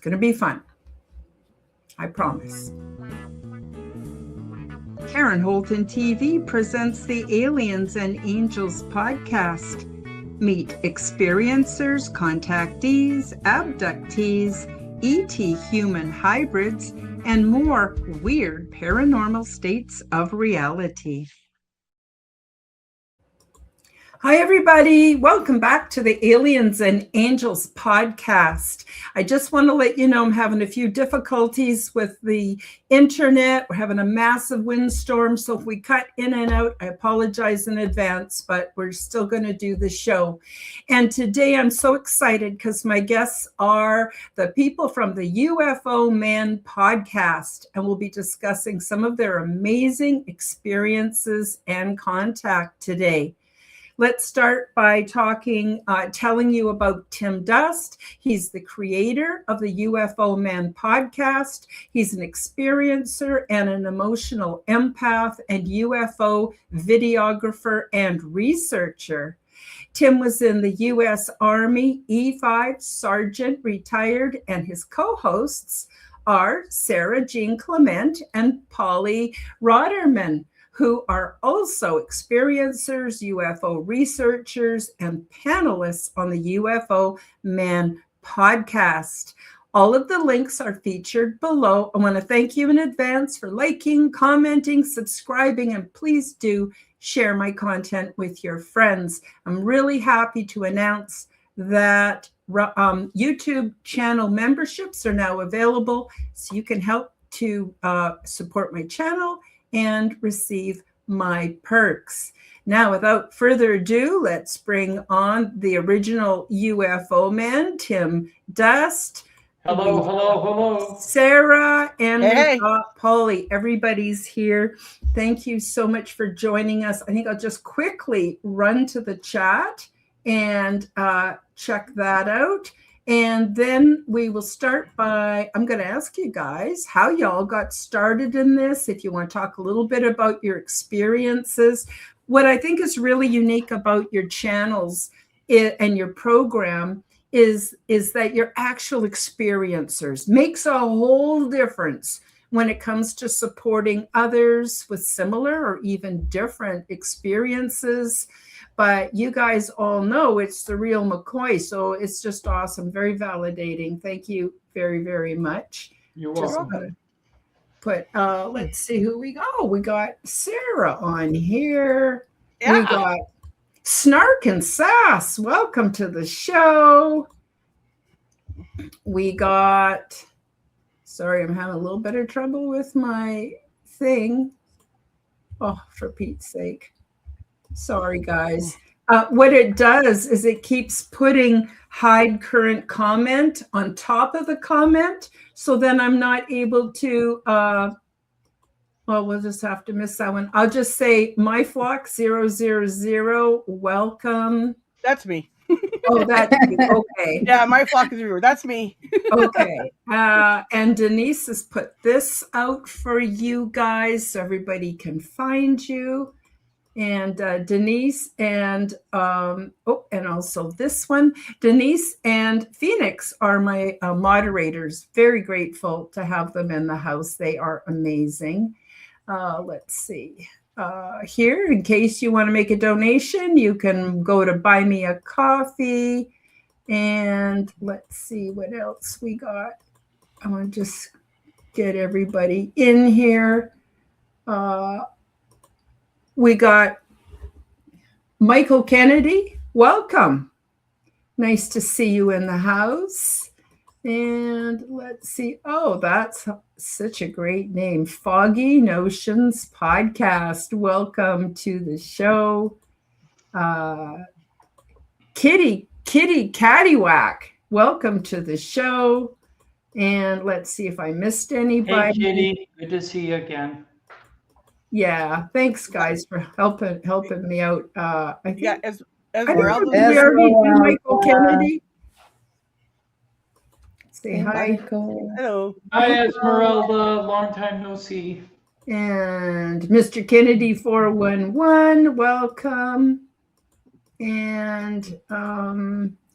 going to be fun. I promise. Karen Holton TV presents the Aliens and Angels podcast. Meet experiencers, contactees, abductees, ET human hybrids, and more weird paranormal states of reality. Hi, everybody. Welcome back to the Aliens and Angels podcast. I just want to let you know I'm having a few difficulties with the internet. We're having a massive windstorm, so if we cut in and out, I apologize in advance, but we're still going to do the show. And today I'm so excited because my guests are the people from the UFO MAN Podcast, and we'll be discussing some of their amazing experiences and contact today. Let's start by telling you about Tim Dust. He's the creator of the UFO MAN Podcast. He's an experiencer and an emotional empath and UFO videographer and researcher. Tim was in the U.S. Army, E5 Sergeant, retired, and his co-hosts are Sara Jean Clement and Polly Rotterman, who are also experiencers, UFO researchers, and panelists on the UFO MAN Podcast. All of the links are featured below. I want to thank you in advance for liking, commenting, subscribing, and please do share my content with your friends. I'm really happy to announce that YouTube channel memberships are now available, so you can help to support my channel and receive my perks. Now, without further ado, let's bring on the original UFO man, Tim Dust. Hello. Sara, and we've got Polly. Everybody's here. Thank you so much for joining us. I think I'll just quickly run to the chat and check that out. And then we will start by, I'm going to ask you guys how y'all got started in this. If you want to talk a little bit about your experiences. What I think is really unique about your channels and your program is that you're actual experiencers. Makes a whole difference when it comes to supporting others with similar or even different experiences. But you guys all know it's the real McCoy, so it's just awesome, very validating. Thank you very, very much. You're welcome. Let's see who we got. Oh, we got Sara on here. Yeah. We got Snark and Sass. Welcome to the show. We got, sorry, I'm having a little bit of trouble with my thing. Oh, for Pete's sake. Sorry, guys. What it does is it keeps putting hide current comment on top of the comment. So then I'm not able to, well, we'll just have to miss that one. I'll just say myflock000, welcome. That's me. Oh, that's me. Okay. Yeah, my flock is viewer. That's me. Okay. And Denise has put this out for you guys so everybody can find you. And Denise and and also this one, Denise and Phoenix are my moderators. Very grateful to have them in the house. They are amazing. Let's see. Here, in case you want to make a donation, you can go to Buy Me a Coffee. And let's see what else we got. I want to just get everybody in here. We got Michael Kennedy. Welcome. Nice to see you in the house. And let's see. Oh, that's such a great name. Foggy Notions Podcast. Welcome to the show. Kitty Caddywhack. Welcome to the show. And let's see if I missed anybody. Hey, Kitty. Good to see you again. Yeah, thanks guys for helping me out. I think Esmeralda. we already did Michael Kennedy. Say hi. Michael. Hello. Hi, Esmeralda. Long time no see. And Mr. Kennedy 411, welcome. And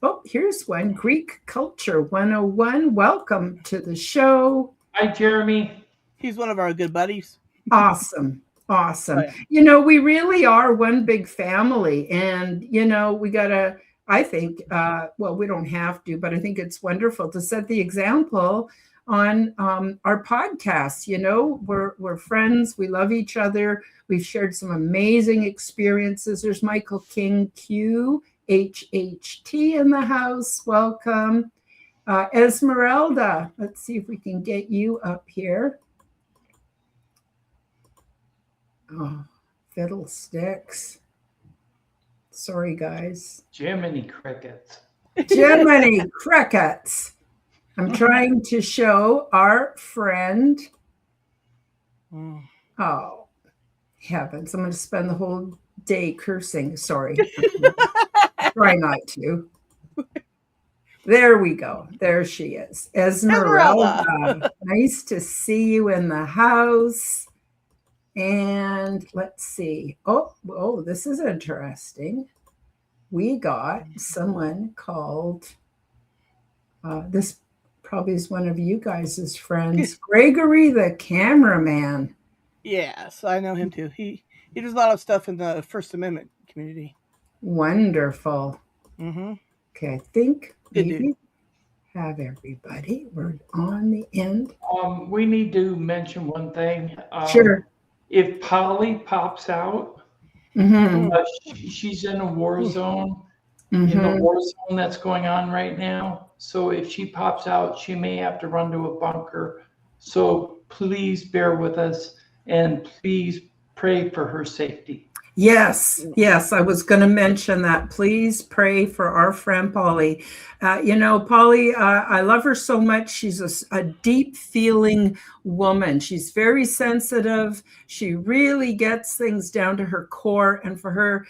Oh, here's one. Greek Culture 101. Welcome to the show. Hi, Jeremy. He's one of our good buddies. Awesome. Awesome. Oh, yeah. You know, we really are one big family. And, you know, we got to, I think, well, we don't have to, but I think it's wonderful to set the example on our podcast. You know, we're friends. We love each other. We've shared some amazing experiences. There's Michael King Q, HHT in the house. Welcome. Esmeralda, let's see if we can get you up here. Oh, fiddlesticks. Sorry, guys. Jiminy Crickets. Jiminy Crickets. I'm trying to show our friend. Oh, heavens. I'm going to spend the whole day cursing. Sorry. Try not to. There we go. There she is. Esmeralda. Nice to see you in the house. And let's see. Oh, this is interesting. We got someone called, this probably is one of you guys' friends, Gregory the cameraman. Yes, I know him too. He does a lot of stuff in the First Amendment community. Wonderful. Mm-hmm. Okay, I think Good maybe dude. have everybody. We're on the end. We need to mention one thing. Sure. If Polly pops out, Mm-hmm. she's in a war zone, Mm-hmm. in the war zone that's going on right now. So if she pops out, she may have to run to a bunker. So please bear with us and please pray for her safety. Yes, I was going to mention that. Please pray for our friend Polly. You know, Polly, I love her so much. She's a deep feeling woman. She's very sensitive. She really gets things down to her core. And for her,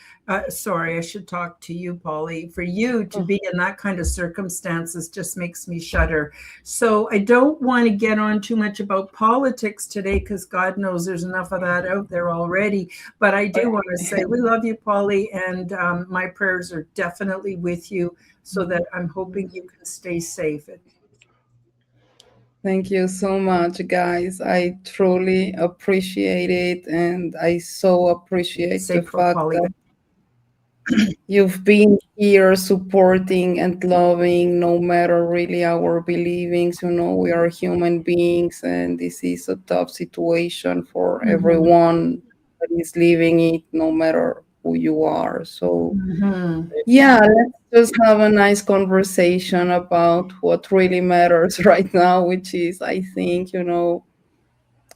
sorry, I should talk to you, Polly. For you to be in that kind of circumstances just makes me shudder. So I don't want to get on too much about politics today because God knows there's enough of that out there already. But I do want to say we love you, Polly, and my prayers are definitely with you so that I'm hoping you can stay safe. Thank you so much, guys. I truly appreciate it, and I so appreciate the fact that you've been here supporting and loving no matter really our beliefs. You know, we are human beings, and this is a tough situation for everyone that is living it, no matter who you are. So yeah, let's just have a nice conversation about what really matters right now, which is, I think, you know,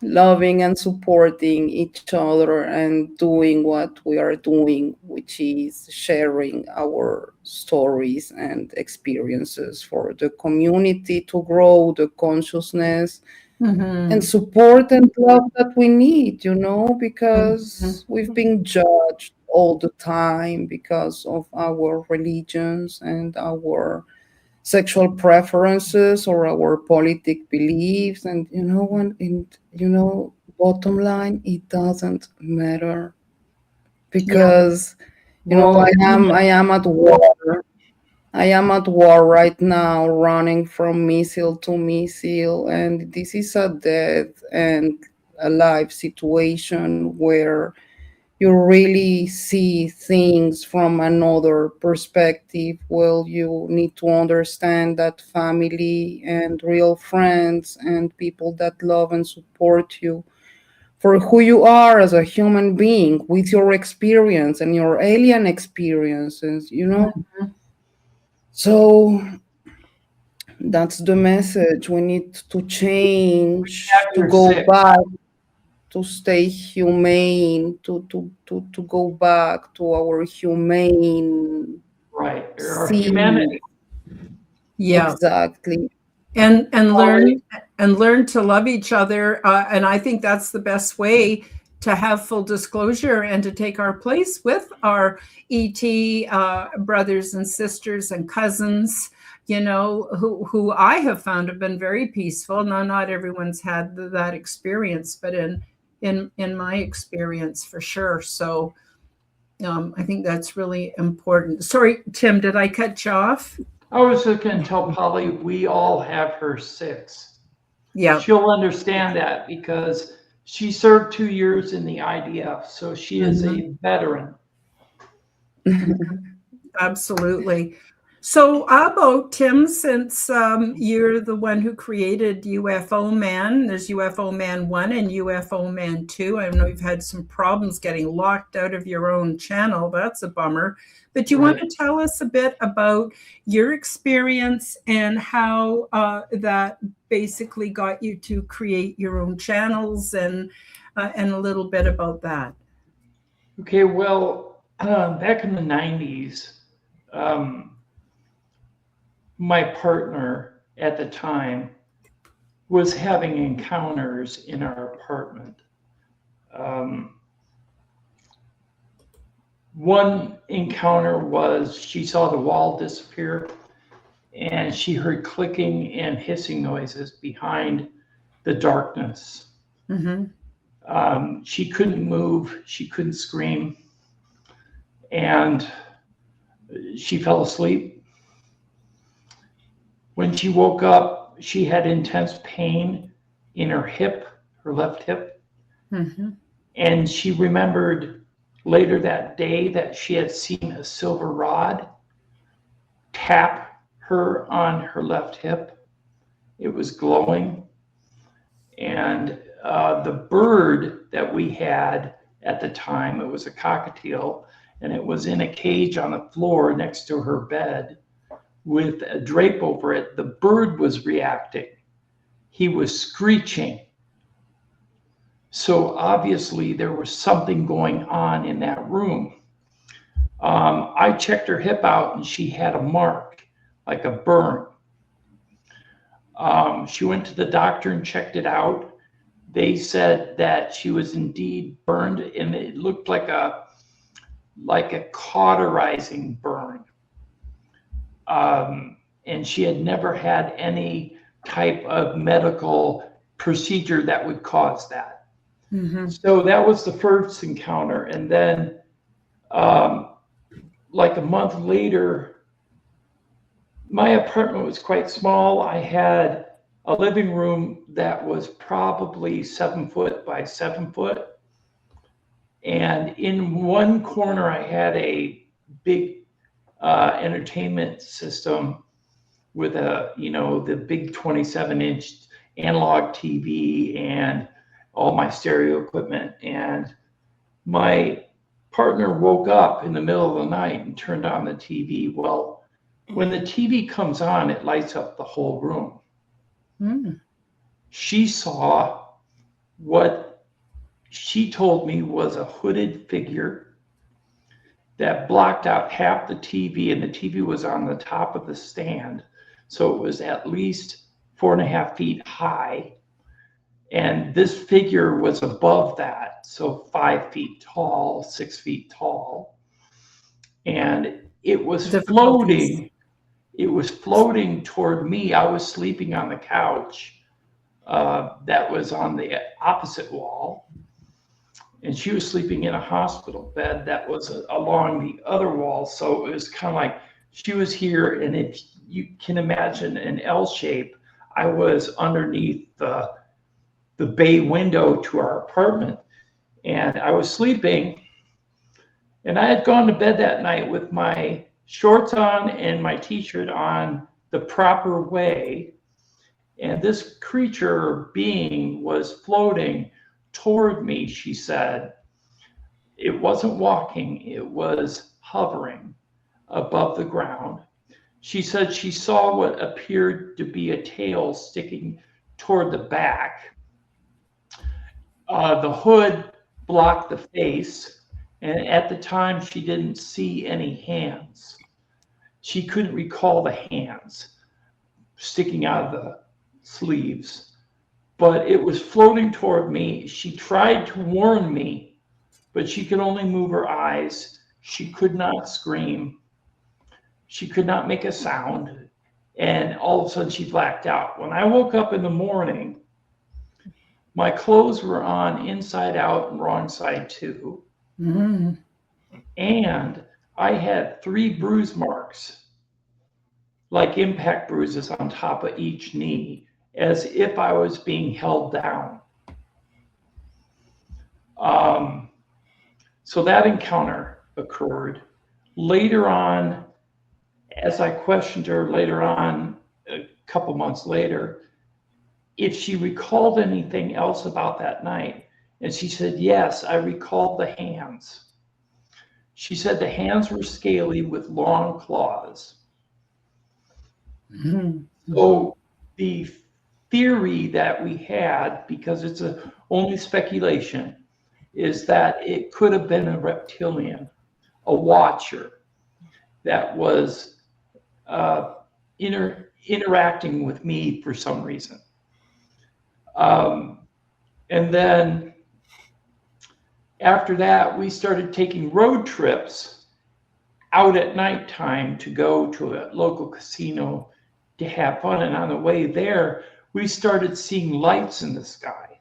loving and supporting each other and doing what we are doing, which is sharing our stories and experiences for the community to grow the consciousness and support and love that we need, you know, because we've been judged all the time because of our religions and our sexual preferences or our politic beliefs. And you know, bottom line, it doesn't matter because you know, I am at war. I am at war right now, running from missile to missile, and this is a death and alive situation where you really see things from another perspective. Well, you need to understand that family and real friends and people that love and support you for who you are as a human being with your experience and your alien experiences, you know. So that's the message. We need to change, to go back, to stay humane, to go back to our humane, right, our humanity. Yeah, exactly. And learn to love each other. And I think that's the best way to have full disclosure and to take our place with our ET brothers and sisters and cousins, you know, who I have found have been very peaceful. Now, not everyone's had that experience, but in my experience, for sure. So I think that's really important. Sorry, Tim, did I cut you off? I was just going to tell Polly we all have her 6. Yeah. She'll understand that because she served 2 years in the IDF, so she is a veteran. Absolutely. So how about Tim, since you're the one who created UFO Man, there's UFO Man 1 and UFO Man 2. I know you've had some problems getting locked out of your own channel. That's a bummer. But you want to tell us a bit about your experience and how that basically got you to create your own channels and a little bit about that. Okay, well, back in the 90s, my partner at the time was having encounters in our apartment. One encounter was she saw the wall disappear and she heard clicking and hissing noises behind the darkness. She couldn't move, she couldn't scream, and she fell asleep. When she woke up, she had intense pain in her hip, her left hip. And she remembered later that day that she had seen a silver rod tap her on her left hip. It was glowing. And the bird that we had at the time, it was a cockatiel, and it was in a cage on the floor next to her bed with a drape over it. The bird was reacting. He was screeching. So obviously there was something going on in that room. I checked her hip out and she had a mark, like a burn. She went to the doctor and checked it out. They said that she was indeed burned, and it looked like a cauterizing burn. And she had never had any type of medical procedure that would cause that. So that was the first encounter. And then like a month later, my apartment was quite small. I had a living room that was probably 7 foot by 7 foot. And in one corner, I had a big entertainment system with the big 27-inch analog TV and all my stereo equipment. And my partner woke up in the middle of the night and turned on the TV. Well, when the TV comes on, it lights up the whole room. She saw what she told me was a hooded figure that blocked out half the TV, and the TV was on the top of the stand. So it was at least 4.5 feet high. And this figure was above that, so 5 feet tall, 6 feet tall. And it was floating. It was floating toward me. I was sleeping on the couch that was on the opposite wall. And she was sleeping in a hospital bed that was along the other wall. So it was kind of like she was here, and if you can imagine an L shape, I was underneath the bay window to our apartment. And I was sleeping, and I had gone to bed that night with my shorts on and my t-shirt on the proper way. And this creature or being was floating toward me, she said. It wasn't walking, it was hovering above the ground. She said she saw what appeared to be a tail sticking toward the back. The hood blocked the face, and at the time she didn't see any hands. She couldn't recall the hands sticking out of the sleeves, but it was floating toward me. She tried to warn me, but she could only move her eyes. She could not scream. She could not make a sound. And all of a sudden she blacked out. When I woke up in the morning, my clothes were on inside out and wrong side too. And I had 3 bruise marks, like impact bruises on top of each knee, as if I was being held down. So that encounter occurred. Later on, as I questioned her later on, a couple months later, if she recalled anything else about that night. And she said, yes, I recalled the hands. She said the hands were scaly with long claws. Mm-hmm. So the theory that we had, because it's only speculation, is that it could have been a reptilian, a watcher that was interacting with me for some reason. And then after that, we started taking road trips out at nighttime to go to a local casino to have fun. And on the way there, we started seeing lights in the sky.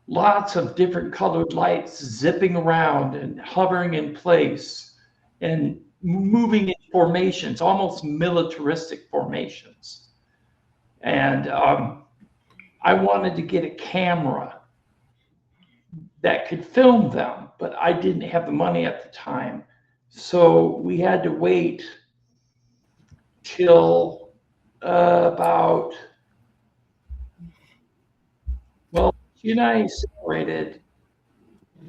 Lots of different colored lights zipping around and hovering in place and moving in formations, almost militaristic formations. And I wanted to get a camera that could film them, but I didn't have the money at the time. So we had to wait till about, well, she and I separated,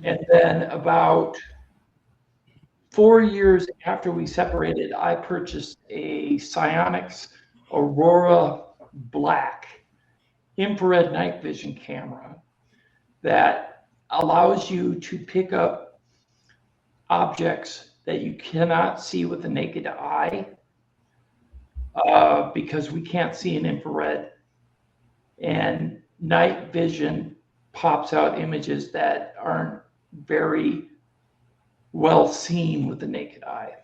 and then about 4 years after we separated, I purchased a Psionics Aurora Black infrared night vision camera that allows you to pick up objects that you cannot see with the naked eye, because we can't see in infrared, and night vision pops out images that aren't very well seen with the naked eye.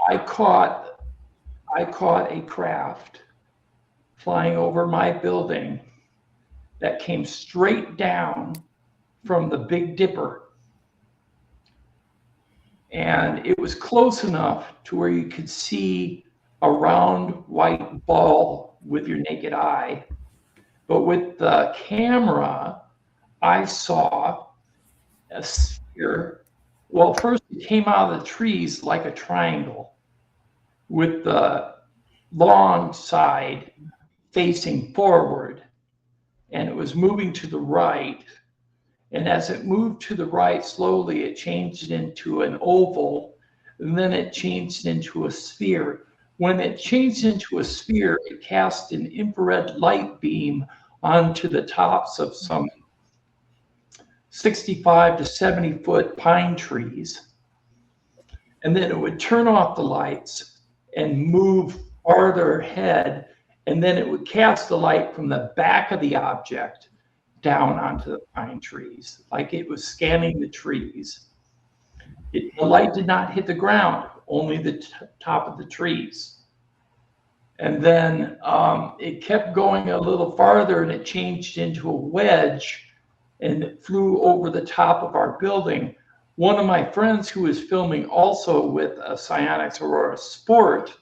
I caught a craft flying over my building that came straight down from the Big Dipper. And it was close enough to where you could see a round white ball with your naked eye. But with the camera, I saw a sphere. Well, first it came out of the trees like a triangle with the long side facing forward, and it was moving to the right. And as it moved to the right slowly, it changed into an oval, and then it changed into a sphere. When it changed into a sphere, it cast an infrared light beam onto the tops of some 65 to 70 foot pine trees. And then it would turn off the lights and move farther ahead. And then it would cast the light from the back of the object down onto the pine trees, like it was scanning the trees. The light did not hit the ground, only the top of the trees. And then it kept going a little farther, and it changed into a wedge, and it flew over the top of our building. One of my friends who was filming also with a Psionics Aurora Sport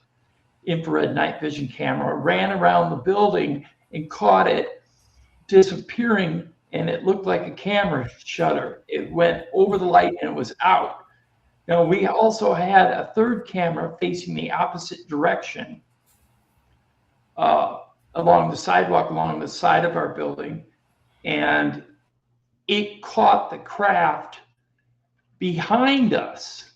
infrared night vision camera ran around the building and caught it disappearing, and it looked like a camera shutter. It went over the light and it was out. Now, we also had a third camera facing the opposite direction along the sidewalk, along the side of our building, and it caught the craft behind us,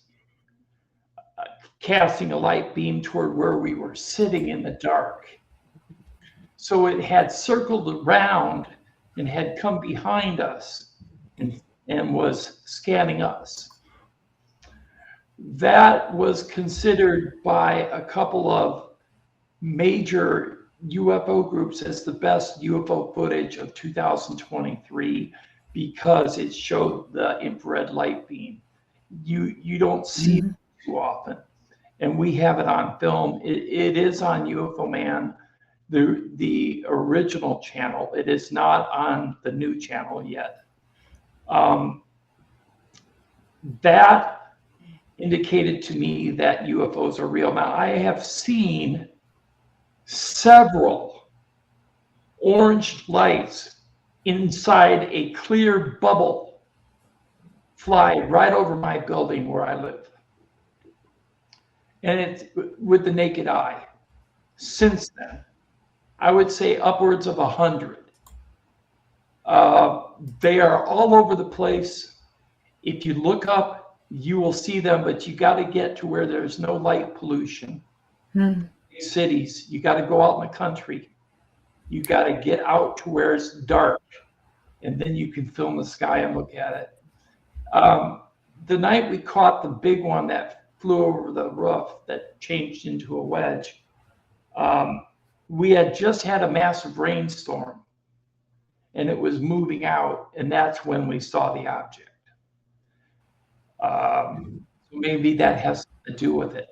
casting a light beam toward where we were sitting in the dark. So it had circled around and had come behind us and was scanning us. That was considered by a couple of major UFO groups as the best UFO footage of 2023 because it showed the infrared light beam. You don't see it too often, and we have it on film. It is on UFO Man, the original channel. It is not on the new channel yet. that indicated to me that UFOs are real. Now, I have seen several orange lights inside a clear bubble fly right over my building where I live. And it's with the naked eye. Since then, I would say upwards of 100. They are all over the place. If you look up, you will see them, but you got to get to where there's no light pollution. Cities, you got to go out in the country. You got to get out to where it's dark, and then you can film the sky and look at it. The night we caught the big one that flew over the roof that changed into a wedge, we had just had a massive rainstorm, and it was moving out, and that's when we saw the object. Maybe that has to do with it.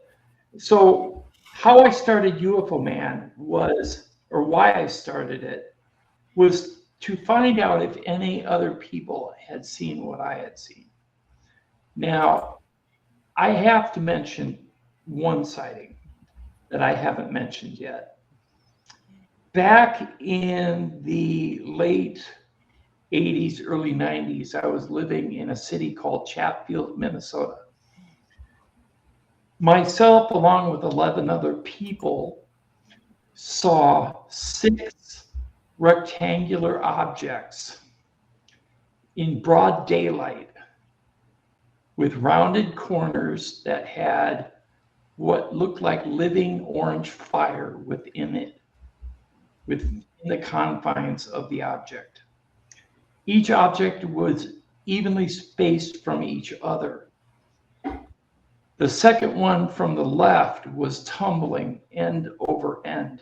So how I started UFO Man was, or why I started it, was to find out if any other people had seen what I had seen. Now, I have to mention one sighting that I haven't mentioned yet. Back in the late 80s, early 90s, I was living in a city called Chatfield, Minnesota. Myself, along with 11 other people, saw 6 rectangular objects in broad daylight with rounded corners that had what looked like living orange fire within it, within the confines of the object. Each object was evenly spaced from each other. The second one from the left was tumbling end over end.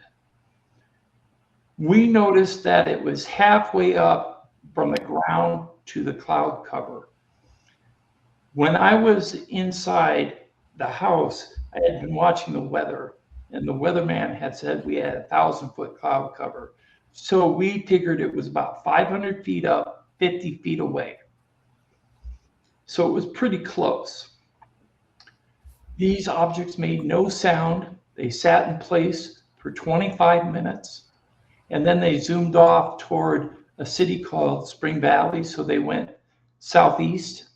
We noticed that it was halfway up from the ground to the cloud cover. When I was inside the house, I had been watching the weather, and the weatherman had said we had a 1,000-foot cloud cover. So we figured it was about 500 feet up, 50 feet away. So it was pretty close. These objects made no sound. They sat in place for 25 minutes, and then they zoomed off toward a city called Spring Valley. So they went southeast,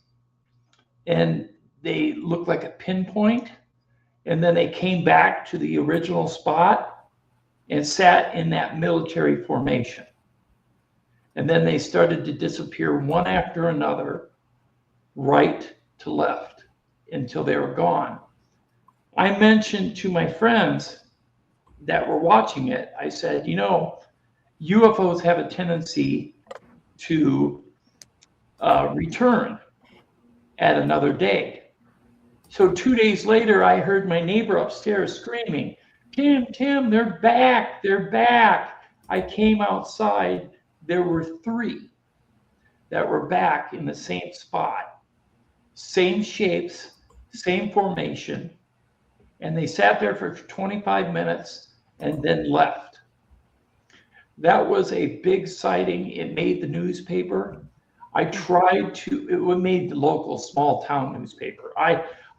and they looked like a pinpoint, and then they came back to the original spot and sat in that military formation. And then they started to disappear one after another, right to left, until they were gone. I mentioned to my friends that were watching it, I said, you know, UFOs have a tendency to return at another day. So 2 days later, I heard my neighbor upstairs screaming, Tim, they're back, they're back. I came outside, there were 3 that were back in the same spot, same shapes, same formation, and they sat there for 25 minutes and then left. That was a big sighting. It made the newspaper. It made the local small town newspaper.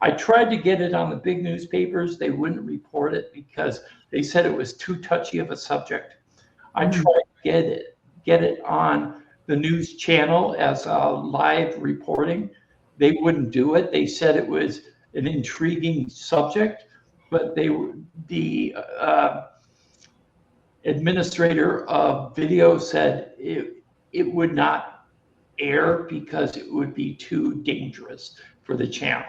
I tried to get it on the big newspapers. They wouldn't report it because they said it was too touchy of a subject. I tried to get it on the news channel as a live reporting. They wouldn't do it. They said it was an intriguing subject, but the administrator of video said it would not air because it would be too dangerous for the channel.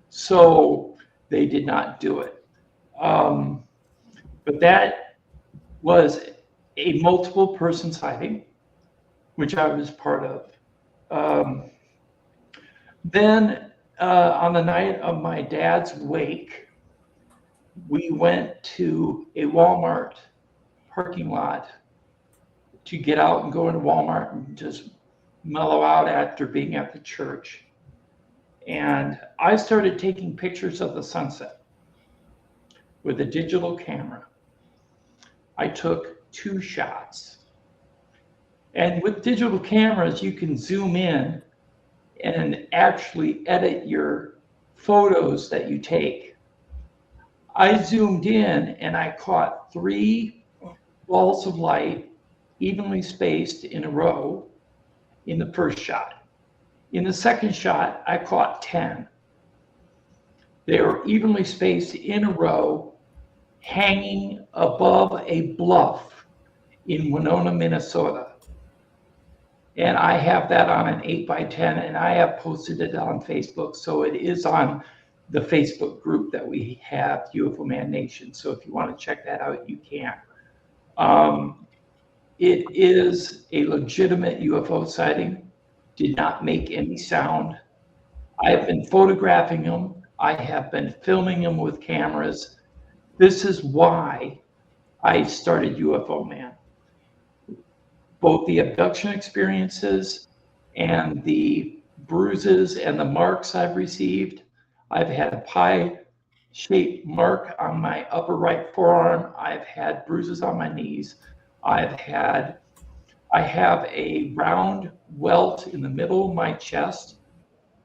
So they did not do it. But that was a multiple person sighting, which I was part of. Then on the night of my dad's wake, we went to a Walmart parking lot to get out and go into Walmart and just mellow out after being at the church. And I started taking pictures of the sunset with a digital camera. I took 2 shots. And with digital cameras, you can zoom in and actually edit your photos that you take. I zoomed in and I caught 3 balls of light evenly spaced in a row in the first shot. In the second shot, I caught 10. They were evenly spaced in a row, hanging above a bluff in Winona, Minnesota. And I have that on an 8x10, and I have posted it on Facebook. So it is on the Facebook group that we have, UFO Man Nation. So if you want to check that out, you can. It is a legitimate UFO sighting. Did not make any sound. I have been photographing them. I have been filming them with cameras. This is why I started UFO Man. Both the abduction experiences and the bruises and the marks I've received. I've had a pie-shaped mark on my upper right forearm. I've had bruises on my knees. I have a round welt in the middle of my chest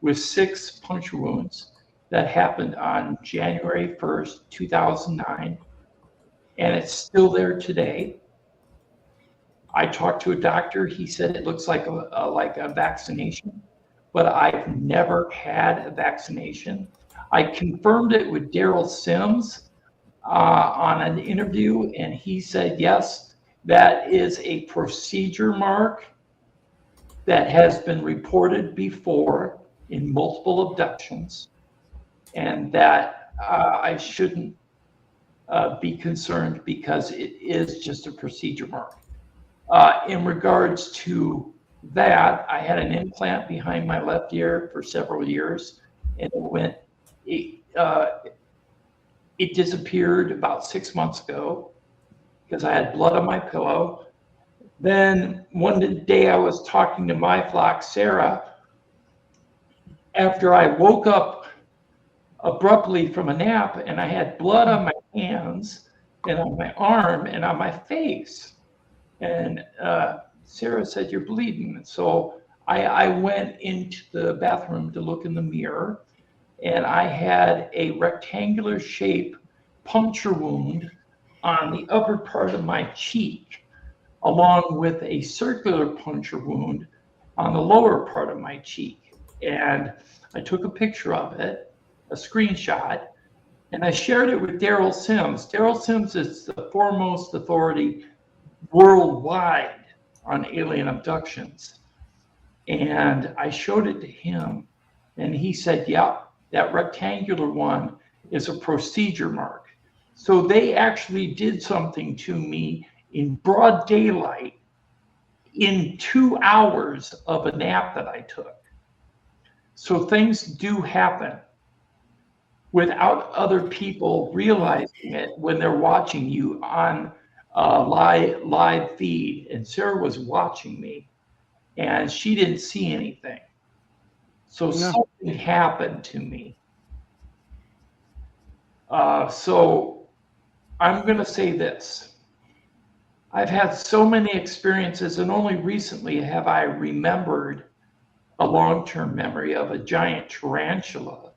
with 6 puncture wounds that happened on January 1st, 2009. And it's still there today. I talked to a doctor. He said it looks like a vaccination, but I've never had a vaccination. I confirmed it with Daryl Sims on an interview, and he said, yes, that is a procedure mark that has been reported before in multiple abductions, and that I shouldn't be concerned because it is just a procedure mark. In regards to that, I had an implant behind my left ear for several years, and it disappeared about 6 months ago because I had blood on my pillow. Then one day I was talking to my flock, Sara, after I woke up abruptly from a nap, and I had blood on my hands and on my arm and on my face. And Sara said, you're bleeding. And so I went into the bathroom to look in the mirror, and I had a rectangular shape puncture wound on the upper part of my cheek, along with a circular puncture wound on the lower part of my cheek. And I took a picture of it, a screenshot, and I shared it with Daryl Sims. Daryl Sims is the foremost authority worldwide on alien abductions. And I showed it to him, and he said, yeah, that rectangular one is a procedure mark. So they actually did something to me in broad daylight in 2 hours of a nap that I took. So things do happen without other people realizing it when they're watching you on a live feed. And Sara was watching me, and she didn't see anything. So something happened to me. So I'm going to say this. I've had so many experiences, and only recently have I remembered a long-term memory of a giant tarantula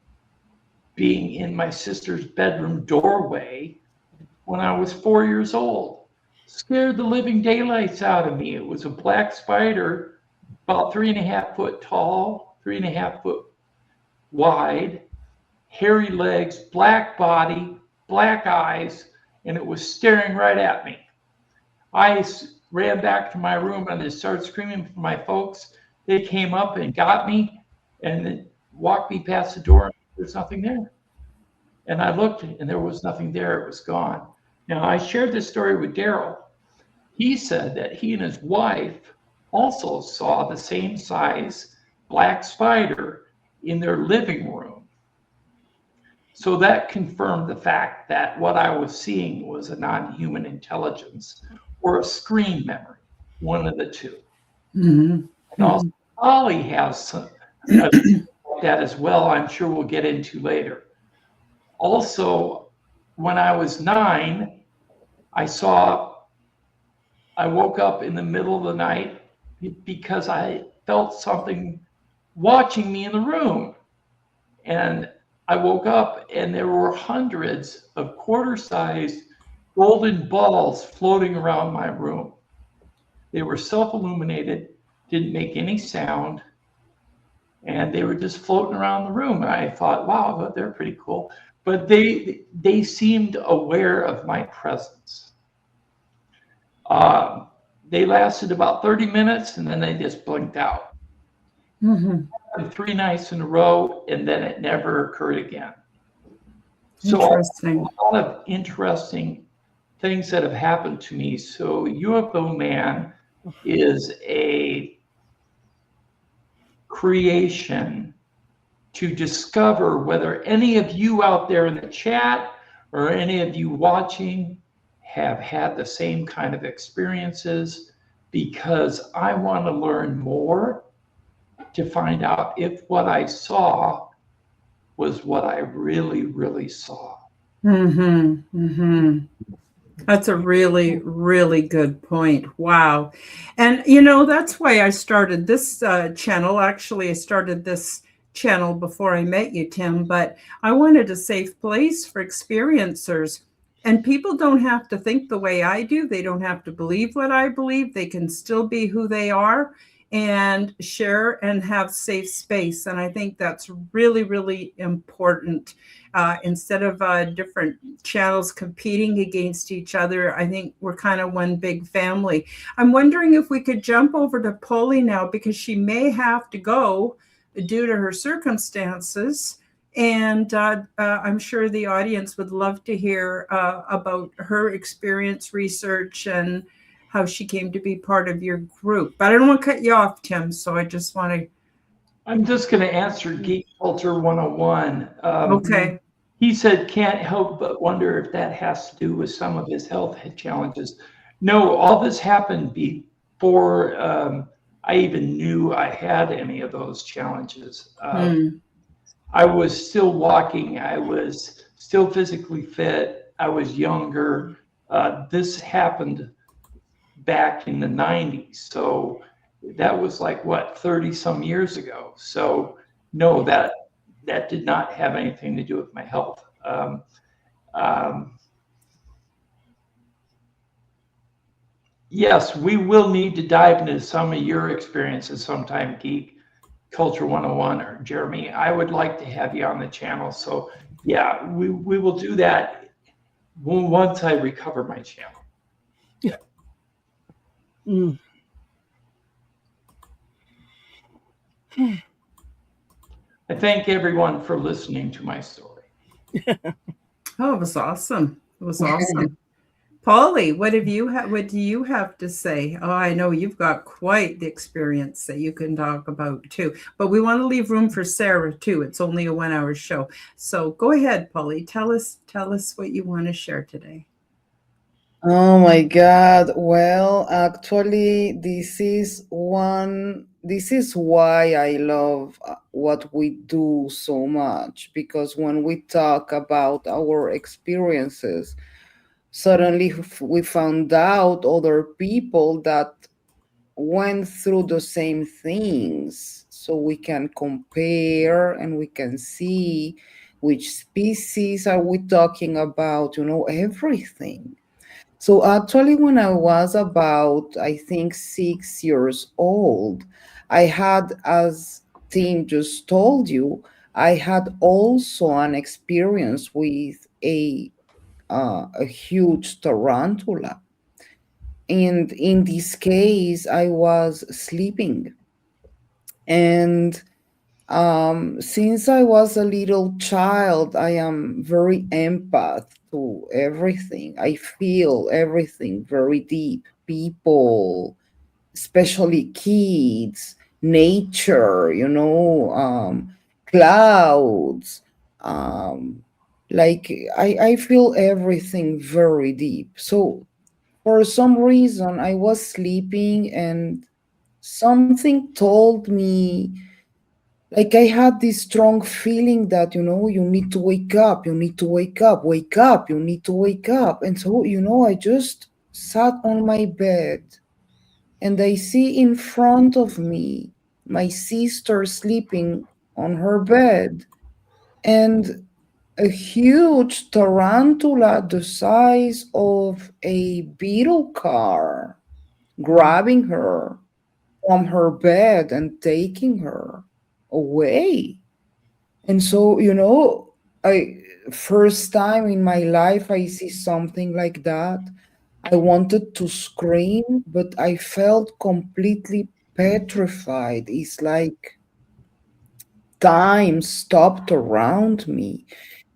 being in my sister's bedroom doorway when I was 4 years old. Scared the living daylights out of me. It was a black spider, about 3.5 foot tall, 3.5 foot wide, hairy legs, black body, black eyes, and it was staring right at me. I ran back to my room and I started screaming for my folks. They came up and got me and then walked me past the door. There's nothing there. And I looked and there was nothing there. It was gone. Now, I shared this story with Daryl. He said that he and his wife also saw the same size black spider in their living room. So that confirmed the fact that what I was seeing was a non-human intelligence or a screen memory, one of the two. Mm-hmm. And also, Ollie has some that as well, I'm sure we'll get into later. Also, when I was 9, I woke up in the middle of the night because I felt something watching me in the room. And I woke up and there were hundreds of quarter-sized golden balls floating around my room. They were self-illuminated, didn't make any sound, and they were just floating around the room. And I thought, wow, they're pretty cool. But they seemed aware of my presence. They lasted about 30 minutes and then they just blinked out. Mm-hmm. 3 nights in a row, and then it never occurred again. So Interesting. a lot of interesting things that have happened to me. So UFO Man is a creation to discover whether any of you out there in the chat or any of you watching have had the same kind of experiences, because I want to learn more to find out if what I saw was what I really, really saw. Mm-hmm. Mm-hmm. That's a really, really good point. Wow. And, that's why I started this channel. Actually, I started this channel before I met you, Tim, but I wanted a safe place for experiencers. And people don't have to think the way I do. They don't have to believe what I believe. They can still be who they are and share and have safe space. And I think that's really, really important. Instead of different channels competing against each other, I think we're kind of one big family. I'm wondering if we could jump over to Polly now, because she may have to go due to her circumstances. And I'm sure the audience would love to hear about her experience, research, and how she came to be part of your group. But I don't want to cut you off, Tim, so I just want to... I'm just going to answer Geek Culture 101. Okay. He said, can't help but wonder if that has to do with some of his health challenges. No, all this happened before I even knew I had any of those challenges. I was still walking. I was still physically fit. I was younger. This happened back in the 90s. So that was like, 30 some years ago. So no, that did not have anything to do with my health. Yes, we will need to dive into some of your experiences sometime, Geek Culture 101 or Jeremy. I would like to have you on the channel. So yeah, we will do that once I recover my channel. Yeah. I thank everyone for listening to my story. Oh, it was awesome. It was awesome. Polly, what do you have to say? Oh, I know you've got quite the experience that you can talk about too. But we want to leave room for Sara too. It's only a 1 hour show. So go ahead, Polly. Tell us what you want to share today. Oh my God. Well, actually, this is why I love what we do so much, because when we talk about our experiences, suddenly we found out other people that went through the same things, so we can compare and we can see which species are we talking about, everything. So actually, when I was about, I think, 6 years old, I had, as Tim just told you, I had also an experience with a huge tarantula. And in this case, I was sleeping. And since I was a little child, I am very empath to everything. I feel everything very deep. People, especially kids, nature, clouds. Like I feel everything very deep. So for some reason, I was sleeping and something told me, like I had this strong feeling that, you need to wake up, you need to wake up, wake up, you need to wake up. And so, I just sat on my bed and I see in front of me my sister sleeping on her bed, and a huge tarantula the size of a beetle car grabbing her from her bed and taking her away. And so, I first time in my life I see something like that. I wanted to scream, but I felt completely petrified. It's like time stopped around me.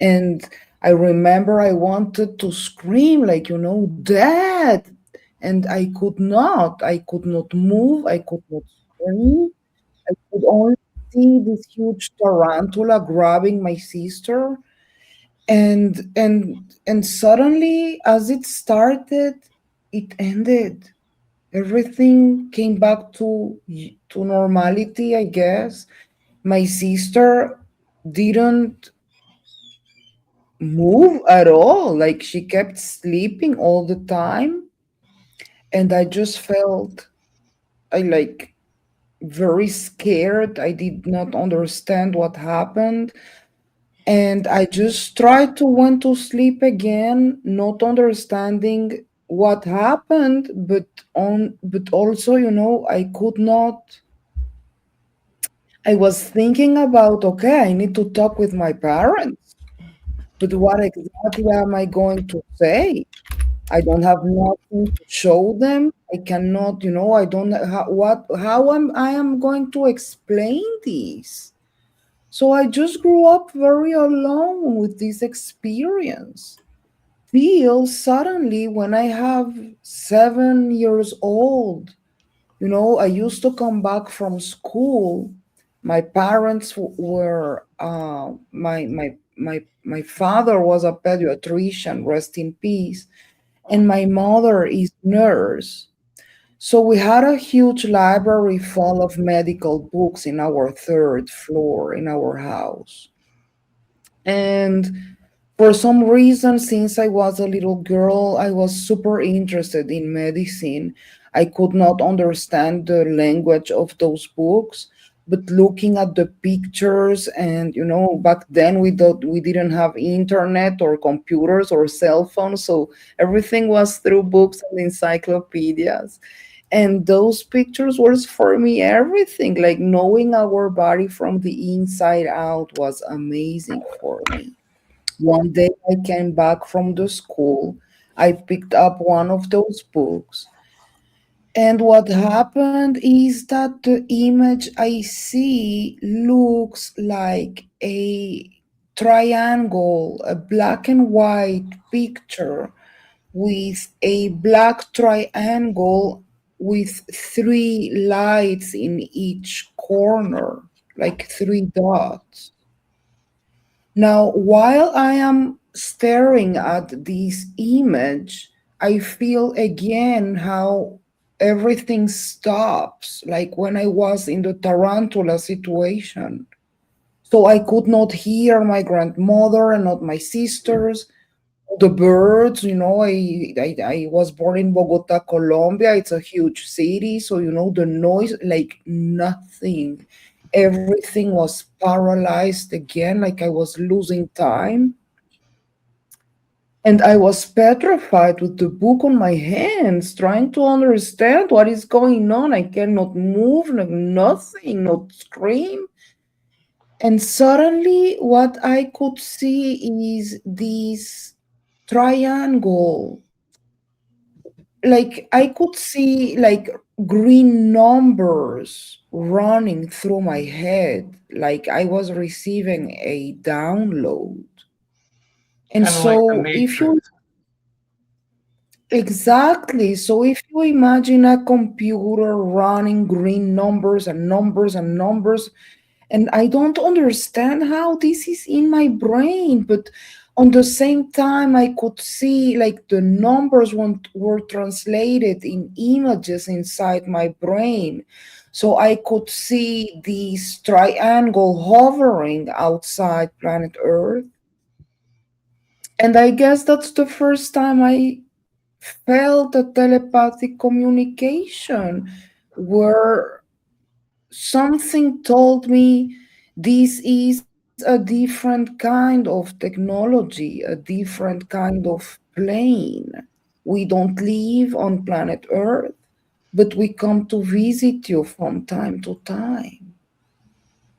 And I remember I wanted to scream, like, Dad. And I could not. I could not move. I could not scream. I could only see this huge tarantula grabbing my sister. And suddenly, as it started, it ended. Everything came back to normality, I guess. My sister didn't move at all. Like, she kept sleeping all the time. And I just felt I like very scared. I did not understand what happened. And I just tried to went to sleep again, not understanding what happened, but also, I could not. I was thinking about, okay, I need to talk with my parents, but what exactly am I going to say? I don't have nothing to show them. I cannot, I don't know how I am going to explain this. So I just grew up very alone with this experience. Till suddenly, when I have 7 years old, I used to come back from school. My parents were my father was a pediatrician, rest in peace, and my mother is nurse. So we had a huge library full of medical books in our third floor in our house. And for some reason, since I was a little girl, I was super interested in medicine. I could not understand the language of those books, but looking at the pictures, and back then we didn't have internet or computers or cell phones, so everything was through books and encyclopedias. And those pictures was for me everything. Like, knowing our body from the inside out was amazing for me. One day I came back from the school. I picked up one of those books. And what happened is that the image I see looks like a triangle, a black and white picture with a black triangle with three lights in each corner, like three dots. Now, while I am staring at this image, I feel again how everything stops, like when I was in the tarantula situation. So I could not hear my grandmother and not my sisters. The birds, I was born in Bogota, Colombia. It's a huge city. So, the noise, like nothing. Everything was paralyzed again, like I was losing time. And I was petrified with the book on my hands, trying to understand what is going on. I cannot move, like nothing, not scream. And suddenly, what I could see is this triangle. Like, I could see like green numbers running through my head, like I was receiving a download. And Kind of like the so, if you Matrix. exactly, so if you imagine a computer running green numbers and numbers and numbers, and I don't understand how this is in my brain, but on the same time I could see like the numbers were translated in images inside my brain. So I could see this triangle hovering outside planet Earth. And I guess that's the first time I felt a telepathic communication where something told me this is a different kind of technology, a different kind of plane. We don't live on planet Earth, but we come to visit you from time to time.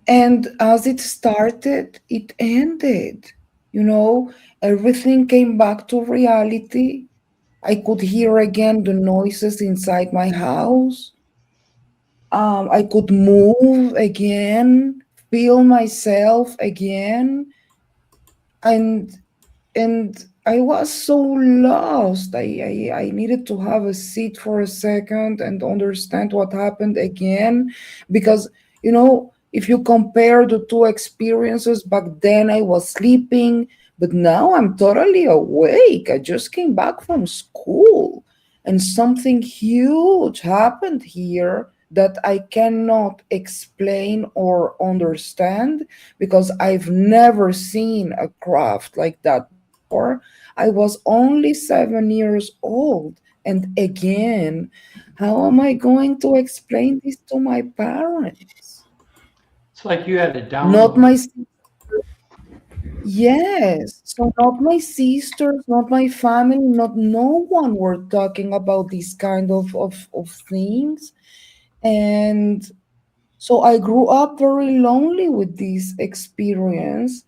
And as it started, it ended. You know, everything came back to reality. I could hear again the noises inside my house. I could move again, feel myself again, and I was so lost. I needed to have a seat for a second and understand what happened again, because if you compare the two experiences, back then I was sleeping, but now I'm totally awake. I just came back from school, and something huge happened here that I cannot explain or understand, because I've never seen a craft like that before. I was only 7 years old. And again, how am I going to explain this to my parents? It's like you had a Not download. my Yes. So not my sisters, not my family, not no one were talking about these kind of things. And so I grew up very lonely with this experience.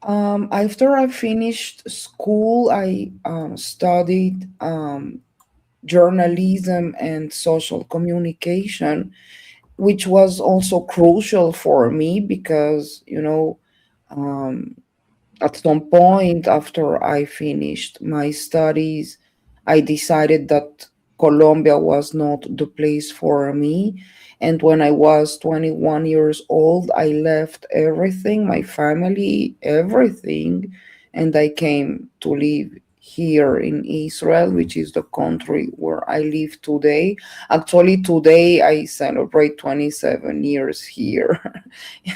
After I finished school, I studied journalism and social communication, which was also crucial for me because, um, at some point after I finished my studies, I decided that Colombia was not the place for me. And when I was 21 years old, I left everything, my family, everything, and I came to live here in Israel, which is the country where I live today. Actually, today I celebrate 27 years here.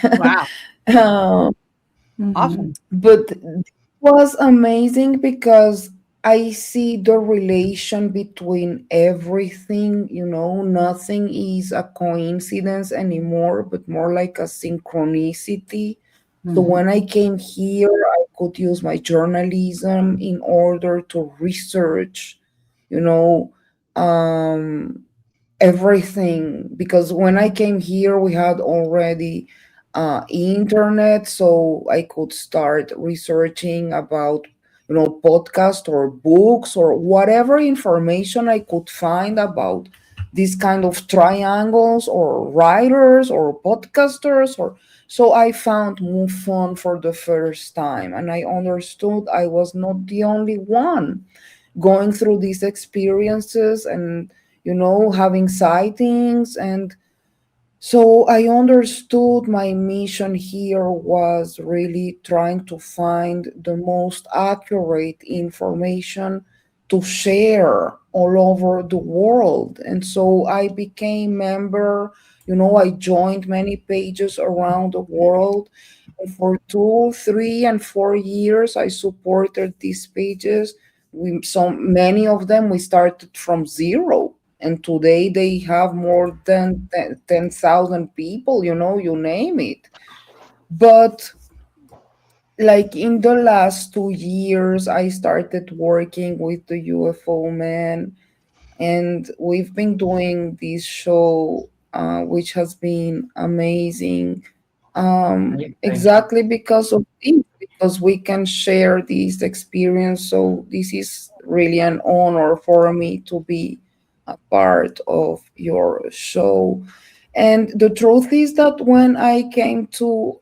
Wow. Um, Awesome. but it was amazing because I see the relation between everything, nothing is a coincidence anymore, but more like a synchronicity. So when I came here, I could use my journalism in order to research, you know, um, everything, because when I came here we had already internet, so I could start researching about podcast or books or whatever information I could find about these kind of triangles or writers or podcasters. Or so I found MUFON for the first time, and I understood I was not the only one going through these experiences and having sightings. And so I understood my mission here was really trying to find the most accurate information to share all over the world. And so I became member, I joined many pages around the world. And for 2, 3, and 4 years, I supported these pages. So many of them, we started from zero, and today they have more than 10,000 people, you name it. But like in the last 2 years, I started working with the UFO Man, and we've been doing this show, which has been amazing. Right? Thank you. Exactly because of this, because we can share this experience. So this is really an honor for me to be a part of your show. And the truth is that when I came to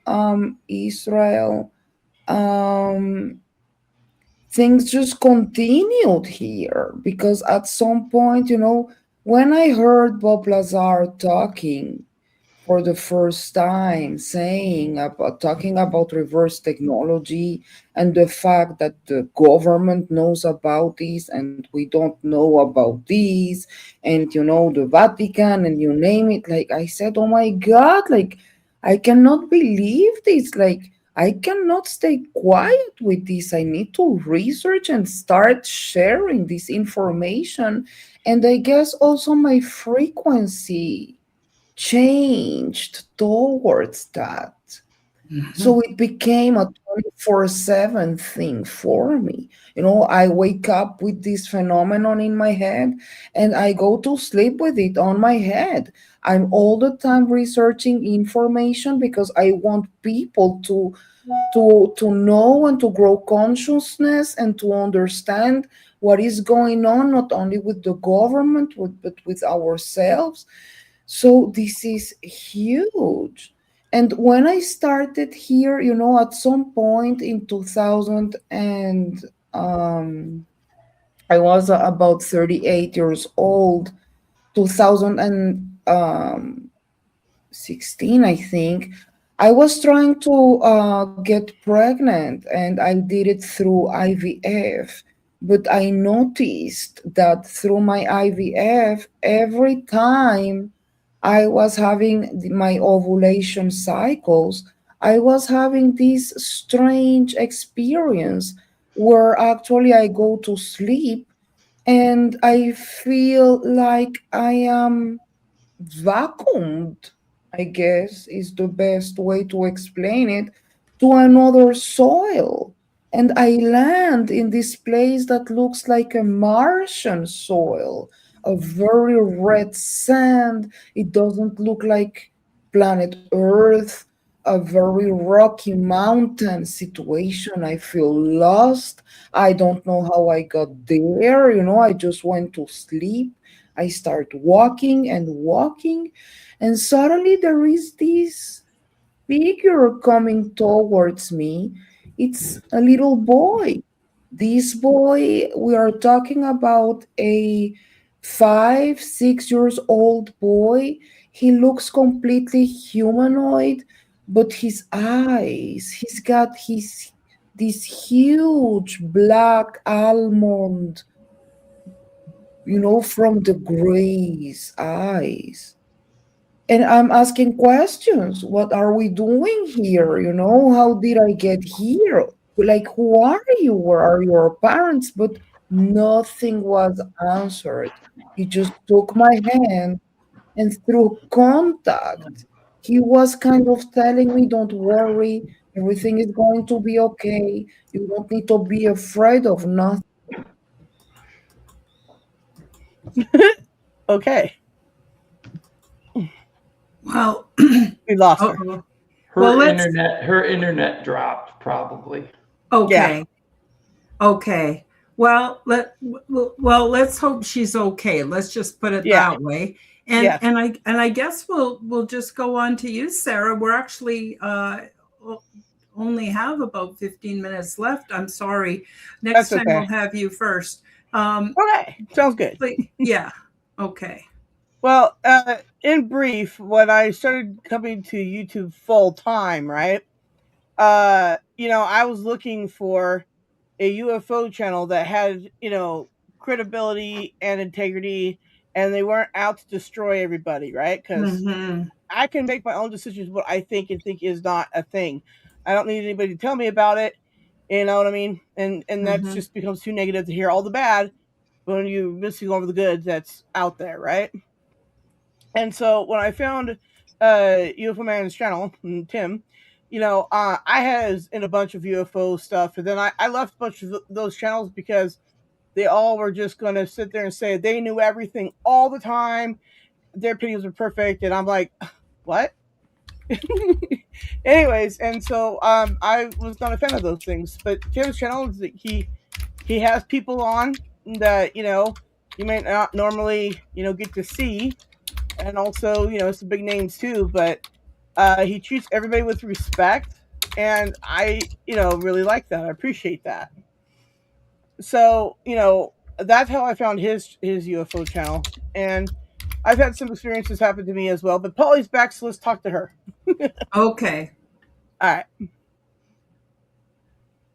Israel, um, things just continued here, because at some point, when I heard Bob Lazar talking for the first time, talking about reverse technology and the fact that the government knows about this and we don't know about this, and the Vatican, and you name it, like I said, oh my God, like I cannot believe this. Like I cannot stay quiet with this. I need to research and start sharing this information. And I guess also my frequency, changed towards that. So it became a 24/7 thing for me. I wake up with this phenomenon in my head and I go to sleep with it on my head. I'm all the time researching information because I want people to know and to grow consciousness and to understand what is going on, not only with the government but with ourselves. So this is huge. And when I started here, at some point in 2000, and I was about 38 years old, 2016, I think. I was trying to get pregnant, and I did it through IVF. But I noticed that through my IVF, every time I was having my ovulation cycles, I was having this strange experience where actually I go to sleep and I feel like I am vacuumed, I guess is the best way to explain it, to another soil. And I land in this place that looks like a Martian soil, a very red sand. It doesn't look like planet Earth, a very rocky mountain situation. I feel lost. I don't know how I got there. I just went to sleep. I start walking and walking, and suddenly there is this figure coming towards me. It's a little boy. This boy, we are talking about a 5, 6 years old boy. He looks completely humanoid, but his eyes, he's got his this huge black almond, from the gray's eyes. And I'm asking questions. What are we doing here? How did I get here? Like, who are you? Where are your parents? But nothing was answered. He just took my hand, and through contact, he was kind of telling me, don't worry, everything is going to be okay. You don't need to be afraid of nothing. Okay. Well, We lost her. uh-oh. Her Well, internet dropped probably. Okay. Okay. Well, let's hope she's okay. Let's just put it that way. And Yeah. and I guess we'll just go on to you, Sara. We're actually only have about 15 minutes left. I'm sorry. Next That's time okay. we'll have you first. Okay. Sounds good. But yeah. Okay. Well, in brief, when I started coming to YouTube full time, right? I was looking for a UFO channel that had, credibility and integrity, and they weren't out to destroy everybody, right? Because I can make my own decisions what I think and think is not a thing. I don't need anybody to tell me about it. You know what I mean? And that just becomes too negative to hear all the bad when you're missing over the good that's out there, right? And so when I found UFO Man's channel, Tim, I had in a bunch of UFO stuff, and then I left a bunch of those channels because they all were just going to sit there and say they knew everything all the time. Their opinions were perfect, and I'm like, what? Anyways, and so I was not a fan of those things. But Tim's channel is that he has people on that you may not normally get to see, and also some big names too. But he treats everybody with respect, and I really like that. I appreciate that. So that's how I found his UFO channel, and I've had some experiences happen to me as well. But Polly's back, so let's talk to her. Okay. All right.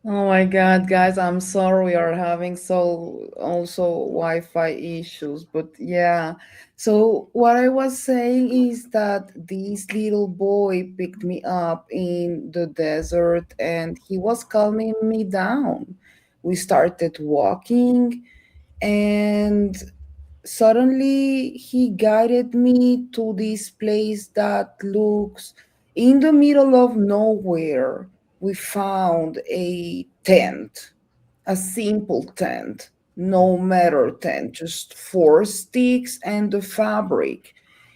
Oh my God, guys, I'm sorry we are having also Wi-Fi issues, but yeah. So what I was saying is that this little boy picked me up in the desert and he was calming me down. We started walking, and suddenly he guided me to this place that looks in the middle of nowhere. We found a tent, a simple tent, no matter tent, just four sticks and the fabric.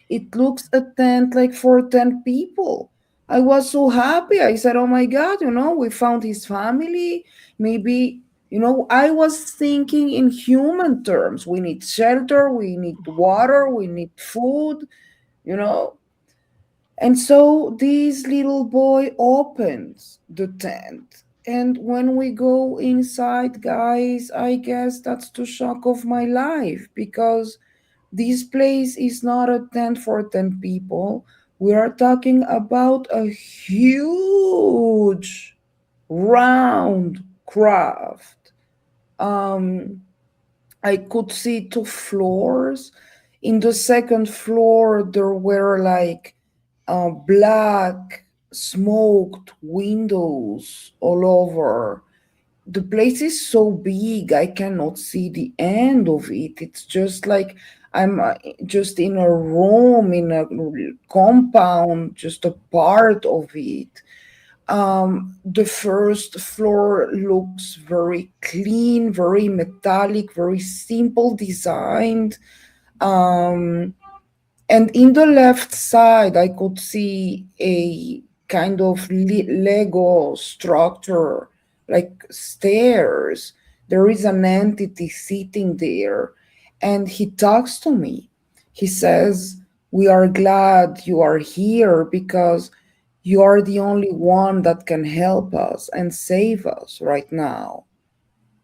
It looks a tent like for 10 people. I was so happy. I said, oh my God, we found his family. Maybe, I was thinking in human terms. We need shelter, we need water, we need food, you know. And so this little boy opens the tent. And when we go inside, guys, I guess that's the shock of my life because this place is not a tent for 10 people. We are talking about a huge round craft. Um, I could see two floors. In the second floor, there were like black smoked windows all over. The place is so big, I cannot see the end of it. It's just like I'm just in a room, in a compound, just a part of it. The first floor looks very clean, very metallic, very simple designed. Um, and in the left side, I could see a kind of Lego structure, like stairs. There is an entity sitting there, and he talks to me. He says, we are glad you are here because you are the only one that can help us and save us right now.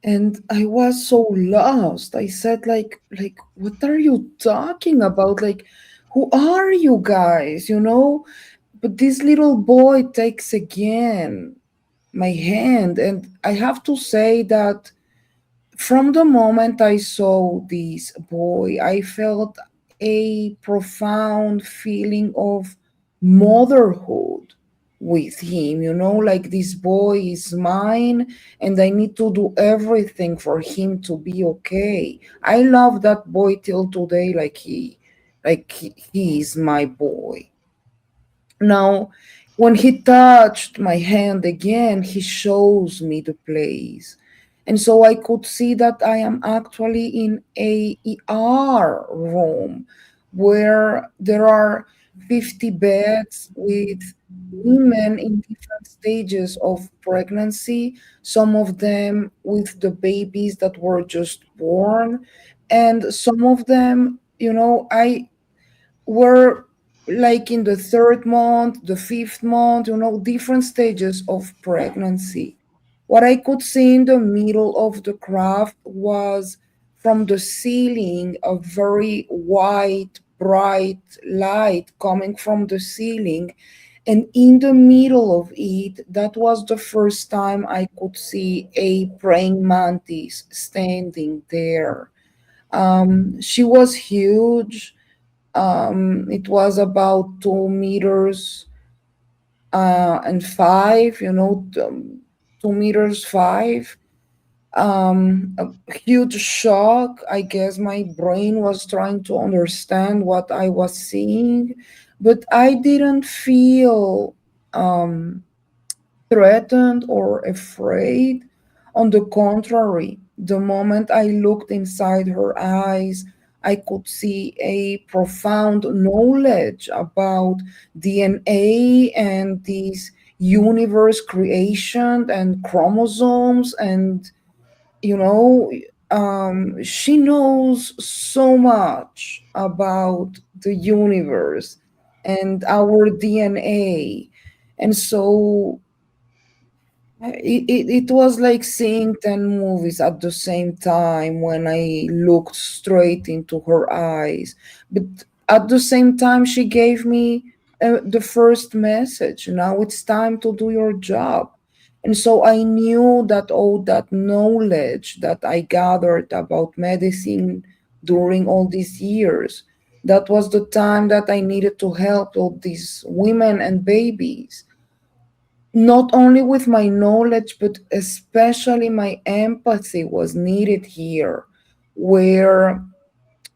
And I was so lost. I said, like, what are you talking about? Like, who are you guys? But this little boy takes again my hand, and I have to say that from the moment I saw this boy, I felt a profound feeling of motherhood with him. Like this boy is mine, and I need to do everything for him to be okay. I love that boy till today, like he is my boy. Now, when he touched my hand again, he shows me the place. And so I could see that I am actually in a ER room where there are 50 beds with women in different stages of pregnancy, some of them with the babies that were just born, and some of them, I were like in the third month, the fifth month, different stages of pregnancy. What I could see in the middle of the craft was from the ceiling a very white, bright light coming from the ceiling. And in the middle of it, that was the first time I could see a praying mantis standing there. She was huge. It was about 2 meters and five, 2 meters five. A huge shock. I guess my brain was trying to understand what I was seeing, but I didn't feel um, threatened or afraid. On the contrary, the moment I looked inside her eyes, I could see a profound knowledge about DNA and this universe creation and chromosomes. And, you know, she knows so much about the universe and our DNA. And so it was like seeing 10 movies at the same time when I looked straight into her eyes. But at the same time, she gave me the first message. Now it's time to do your job. And so I knew that all that knowledge that I gathered about medicine during all these years, that was the time that I needed to help all these women and babies, not only with my knowledge, but especially my empathy was needed here, where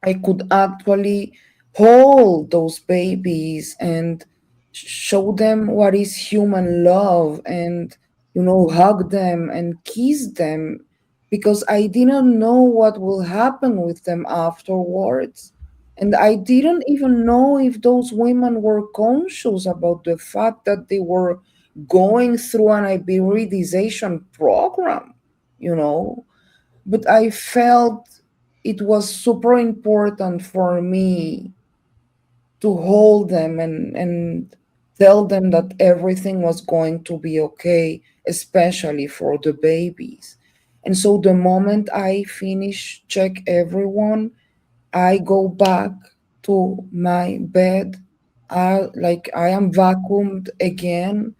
I could actually hold those babies and show them what is human love and, hug them and kiss them because I didn't know what will happen with them afterwards. And I didn't even know if those women were conscious about the fact that they were going through an hybridization program, you know. But I felt it was super important for me to hold them and tell them that everything was going to be okay, especially for the babies. And so the moment I finish check everyone, I go back to my bed. I am vacuumed again.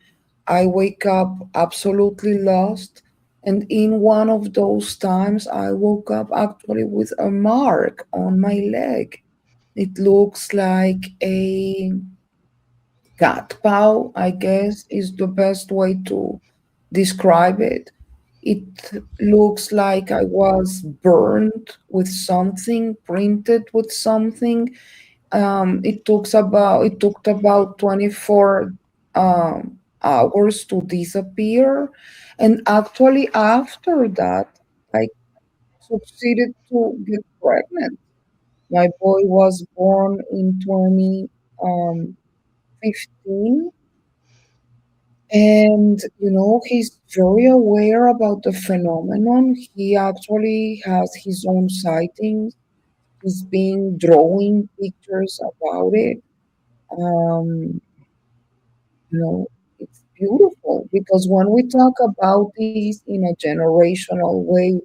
I wake up absolutely lost. And in one of those times, I woke up actually with a mark on my leg. It looks like a cat paw, I guess, is the best way to describe it. It looks like I was burned with something, printed with something. It took about 24 hours to disappear, and actually after that, I succeeded to get pregnant. My boy was born in 2015, and he's very aware about the phenomenon. He actually has his own sightings. He's been drawing pictures about it. Um, it's beautiful because when we talk about this in a generational way,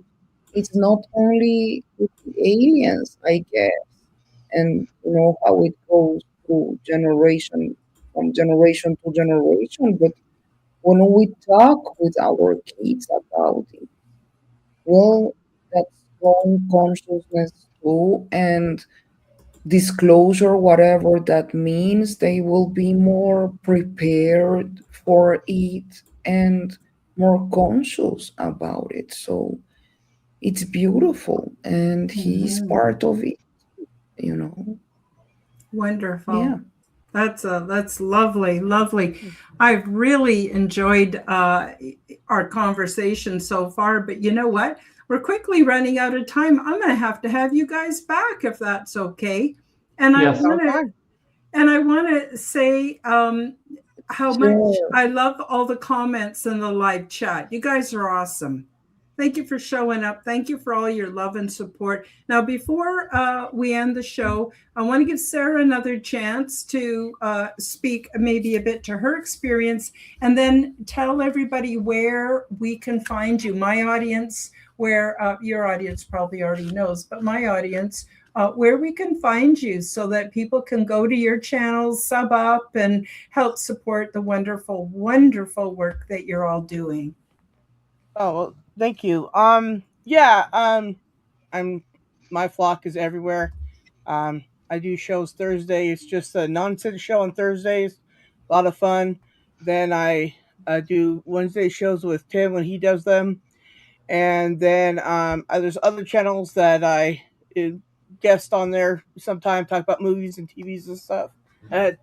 it's not only with the aliens, I guess, and how it goes through generation from generation to generation, but when we talk with our kids about it, well, that's growing consciousness too, and disclosure, whatever that means, they will be more prepared for it and more conscious about it. So it's beautiful, and he's part of it, you know. Wonderful. Yeah. That's lovely, lovely. I've really enjoyed our conversation so far, but you know what? We're quickly running out of time. I'm going to have you guys back if that's okay. And Yes. I want to say how much Sure. I love all the comments in the live chat. You guys are awesome. Thank you for showing up. Thank you for all your love and support. Now, before we end the show, I want to give Sara another chance to speak maybe a bit to her experience and then tell everybody where we can find you. My audience, where your audience probably already knows, but my audience, where we can find you so that people can go to your channels, sub up, and help support the wonderful, wonderful work that you're all doing. Oh, well, thank you. Yeah, I'm my flock is everywhere. I do shows Thursday. It's just a nonsense show on Thursdays. A lot of fun. Then I do Wednesday shows with Tim when he does them. And then there's other channels that I guest on there sometimes, talk about movies and TVs and stuff,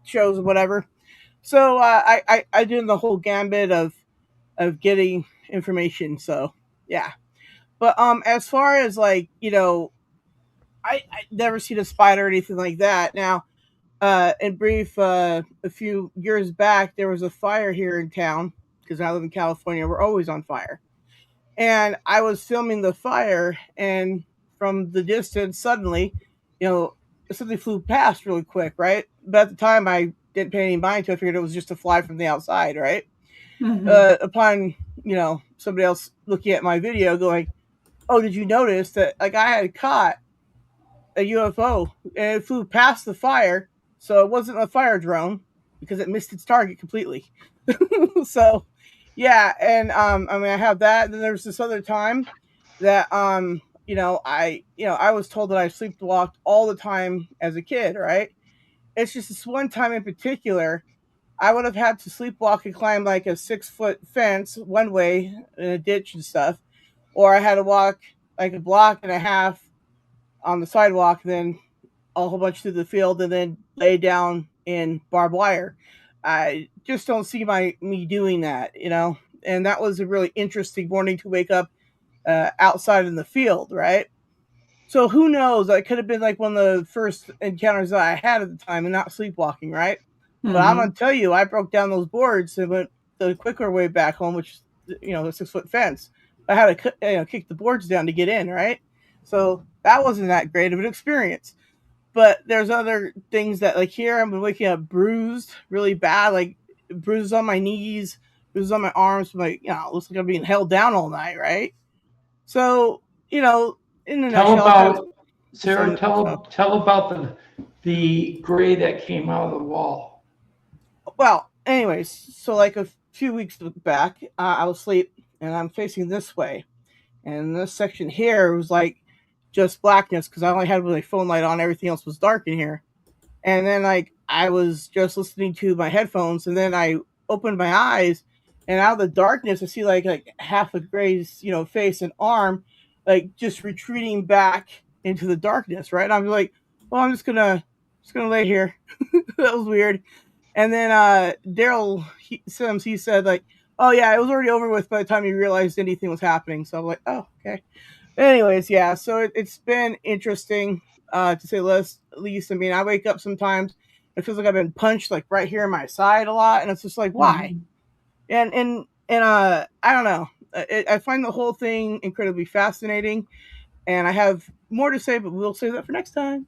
shows and whatever. So I do the whole gambit of getting information. So yeah. But as far as like, I never seen a spider or anything like that. Now, in brief, a few years back there was a fire here in town because I live in California. We're always on fire. And I was filming the fire, and from the distance, suddenly, something flew past really quick, right? But at the time, I didn't pay any mind to it. I figured it was just a fly from the outside, right? Upon somebody else looking at my video, going, "Oh, did you notice that? Like I had caught a UFO and it flew past the fire, so it wasn't a fire drone because it missed its target completely." So yeah, and I have that. And then there's this other time that I was told that I sleepwalked all the time as a kid, right? It's just this one time in particular, I would have had to sleepwalk and climb like a 6-foot fence one way in a ditch and stuff, or I had to walk like a block and a half on the sidewalk, then a whole bunch through the field and then lay down in barbed wire. I just don't see me doing that, you know. And that was a really interesting morning to wake up outside in the field, right? So who knows? That could have been like one of the first encounters that I had at the time, and not sleepwalking, right? Mm-hmm. But I'm gonna tell you, I broke down those boards and went the quicker way back home, which, you know, the 6-foot fence. I had to kick the boards down to get in, right? So that wasn't that great of an experience. But there's other things that, like here, I've been waking up bruised really bad, like bruises on my knees, bruises on my arms. Like, you know, it looks like I'm being held down all night, right? So, you know, in the nutshell, Sara, tell about the gray that came out of the wall. Well, anyways, so like a few weeks back, I was asleep and I'm facing this way, and this section here was like just blackness because I only had my phone light on. Everything else was dark in here. And then like I was just listening to my headphones, and then I opened my eyes, and out of the darkness I see like half a Gray's, you know, face and arm, like just retreating back into the darkness, right? I'm like, well, I'm just gonna lay here. That was weird. And then Daryl Sims, he said like, oh yeah, it was already over with by the time you realized anything was happening. So I'm like, oh, okay. Anyways, yeah, so it's been interesting, to say the least. I mean, I wake up sometimes, it feels like I've been punched like right here in my side a lot, and it's just like, why? Mm-hmm. And I don't know. I find the whole thing incredibly fascinating, and I have more to say, but we'll save that for next time.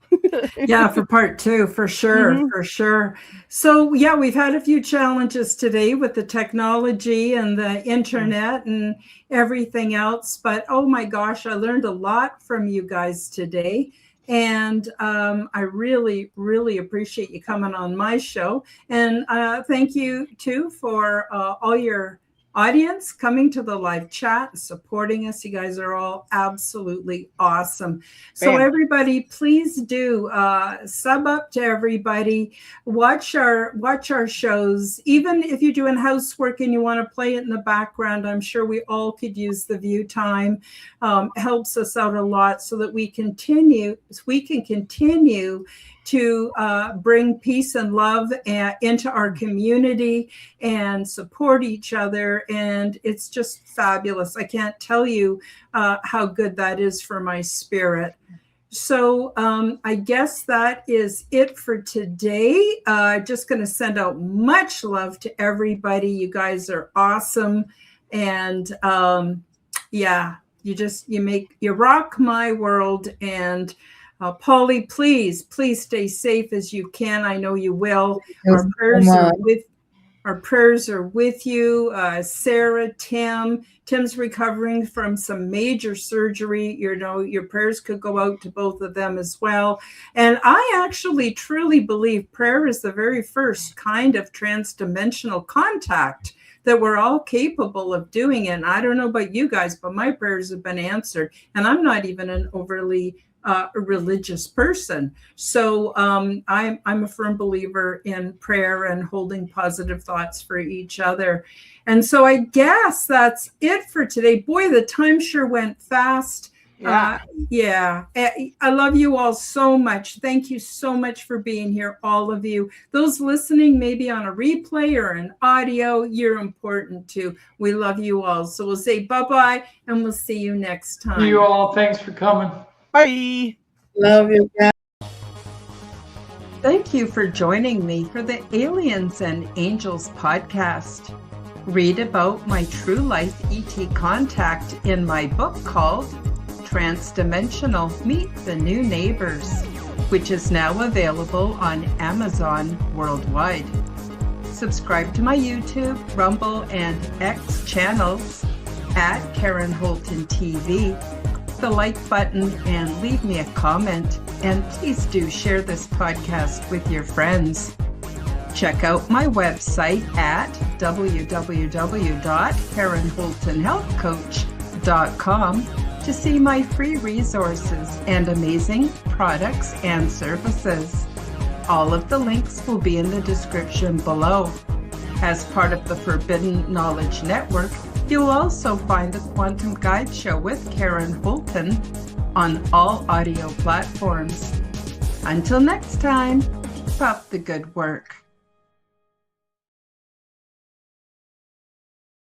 Yeah, for part 2, for sure, mm-hmm. for sure. So yeah, we've had a few challenges today with the technology and the internet and everything else, but oh my gosh, I learned a lot from you guys today. And I really, really appreciate you coming on my show. And thank you too for all your audience coming to the live chat and supporting us. You guys are all absolutely awesome. So everybody, please do sub up to everybody. Watch our shows. Even if you're doing housework and you want to play it in the background, I'm sure we all could use the view time. Helps us out a lot so that we can continue to bring peace and love into our community and support each other. And it's just fabulous. I can't tell you how good that is for my spirit. So I guess that is it for today. Just going to send out much love to everybody. You guys are awesome. And yeah, you rock my world. And Polly, please stay safe as you can. I know you will. Our prayers are with you. Sara, Tim's recovering from some major surgery. You know, your prayers could go out to both of them as well. And I actually truly believe prayer is the very first kind of transdimensional contact that we're all capable of doing. And I don't know about you guys, but my prayers have been answered. And I'm not even an overly a religious person. So I'm a firm believer in prayer and holding positive thoughts for each other. And so I guess that's it for today. Boy, the time sure went fast. Yeah. I love you all so much. Thank you so much for being here, all of you. Those listening maybe on a replay or an audio, you're important too. We love you all. So we'll say bye-bye and we'll see you next time. See you all. Thanks for coming. Bye. Love you guys. Thank you for joining me for the Aliens and Angels podcast. Read about my true life ET contact in my book called Transdimensional Meet the New Neighbors, which is now available on Amazon worldwide. Subscribe to my YouTube, Rumble, and X channels at Karen Holton TV. The like button and leave me a comment, and please do share this podcast with your friends. Check out my website at www.karenholtonhealthcoach.com to see my free resources and amazing products and services. All of the links will be in the description below. As part of the Forbidden Knowledge Network, you'll also find the Quantum Guide Show with Karen Holton on all audio platforms. Until next time, keep up the good work.